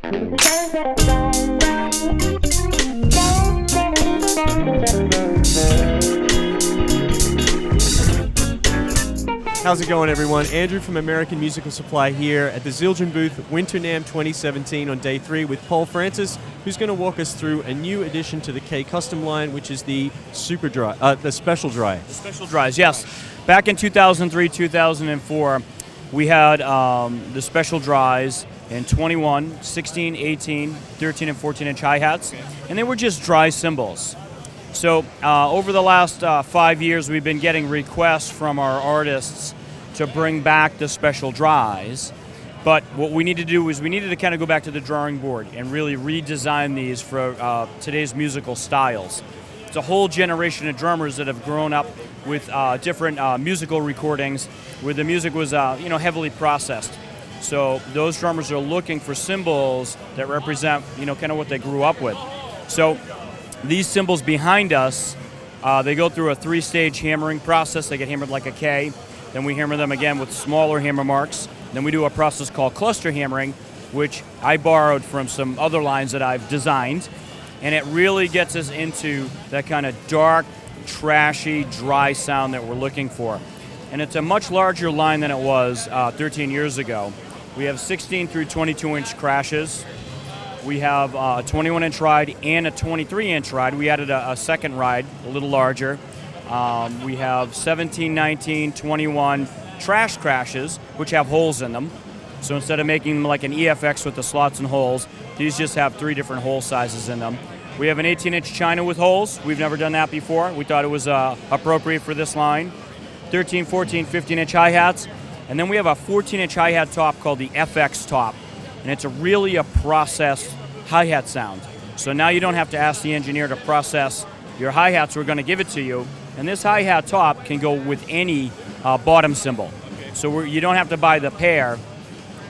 How's it going, everyone? Andrew from American Musical Supply here at the Zildjian booth, Winter NAMM 2017 on day 3 with Paul Francis, who's going to walk us through a new addition to the K Custom line, which is the Super Dry, the Special Dry. The Special Dries, yes. Back in 2003, 2004, we had the Special Dries in 21, 16, 18, 13, and 14-inch hi-hats, and they were just dry cymbals. So over the last 5 years, we've been getting requests from our artists to bring back the Special Dries. But what we need to do is we needed to kind of go back to the drawing board and really redesign these for today's musical styles. It's a whole generation of drummers that have grown up with different musical recordings where the music was heavily processed. So those drummers are looking for cymbals that represent kind of what they grew up with. So these cymbals behind us, they go through a 3-stage hammering process. They get hammered like a K. Then we hammer them again with smaller hammer marks. Then we do a process called cluster hammering, which I borrowed from some other lines that I've designed. And it really gets us into that kind of dark, trashy, dry sound that we're looking for. And it's a much larger line than it was 13 years ago. We have 16 through 22-inch crashes. We have a 21-inch ride and a 23-inch ride. We added a second ride, a little larger. We have 17, 19, 21 trash crashes, which have holes in them. So instead of making them like an EFX with the slots and holes, these just have 3 different hole sizes in them. We have an 18-inch China with holes. We've never done that before. We thought it was appropriate for this line. 13, 14, 15-inch hi-hats. And then we have a 14-inch hi-hat top called the FX top. And it's really a processed hi-hat sound. So now you don't have to ask the engineer to process your hi-hats. We're going to give it to you. And this hi-hat top can go with any bottom cymbal. So you don't have to buy the pair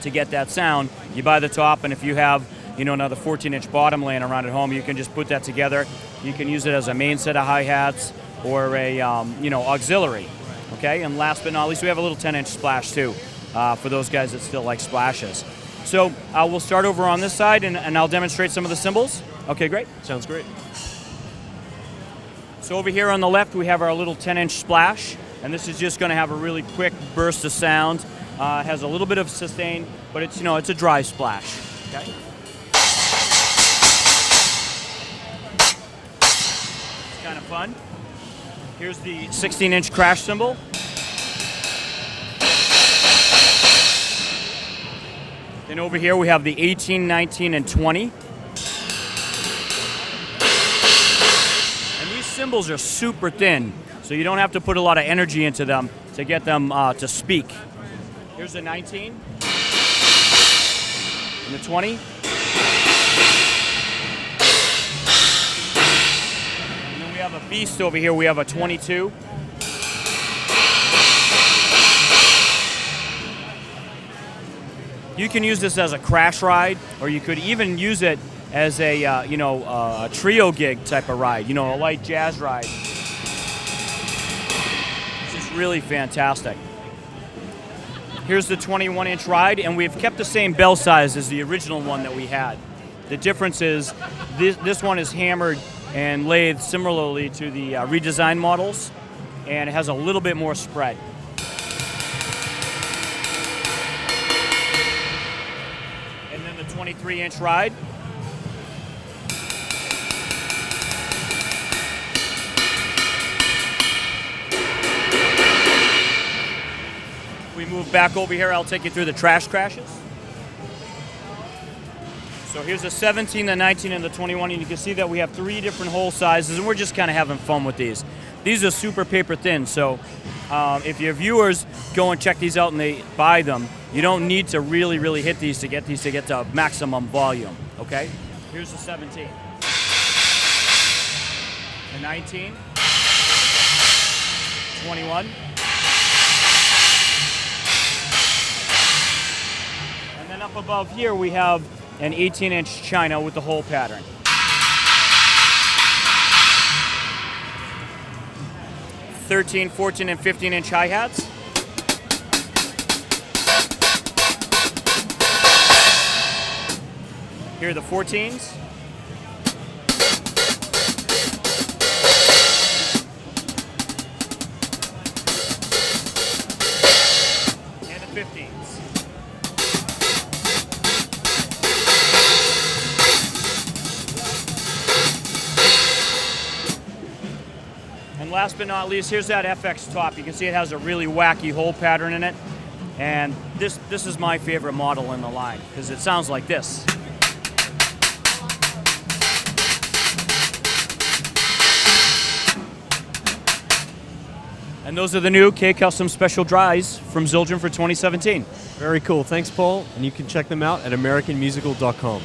to get that sound. You buy the top, and if you have another 14-inch bottom laying around at home, you can just put that together. You can use it as a main set of hi-hats or a auxiliary. Okay, and last but not least, we have a little 10-inch splash too for those guys that still like splashes. So we'll start over on this side, and I'll demonstrate some of the cymbals. Okay, great. Sounds great. So over here on the left, we have our little 10-inch splash, and this is just going to have a really quick burst of sound. Has a little bit of sustain, but it's it's a dry splash. Okay. It's kind of fun. Here's the 16-inch crash cymbal. Then over here we have the 18, 19, and 20. And these cymbals are super thin, so you don't have to put a lot of energy into them to get them to speak. Here's the 19 and the 20. And then we have a beast over here. We have a 22. You can use this as a crash ride, or you could even use it as a a trio gig type of ride, a light jazz ride. It's just really fantastic. Here's the 21-inch ride, and we've kept the same bell size as the original one that we had. The difference is this one is hammered and lathed similarly to the redesigned models, and it has a little bit more spread. And then the 23-inch ride. We move back over here, I'll take you through the trash crashes. So here's the 17, the 19, and the 21, and you can see that we have 3 different hole sizes, and we're just kind of having fun with these. These are super paper thin, so if your viewers go and check these out and they buy them, you don't need to really hit these to get to maximum volume, okay? Here's the 17. The 19. 21. And then up above here we have an 18-inch China with the hole pattern. (13, 14, and 15-inch hi-hats. Here are the 14s. And the 15s. And last but not least, here's that FX top. You can see it has a really wacky hole pattern in it. And this is my favorite model in the line because it sounds like this. And those are the new K-Custom Special Dries from Zildjian for 2017. Very cool. Thanks, Paul. And you can check them out at AmericanMusical.com.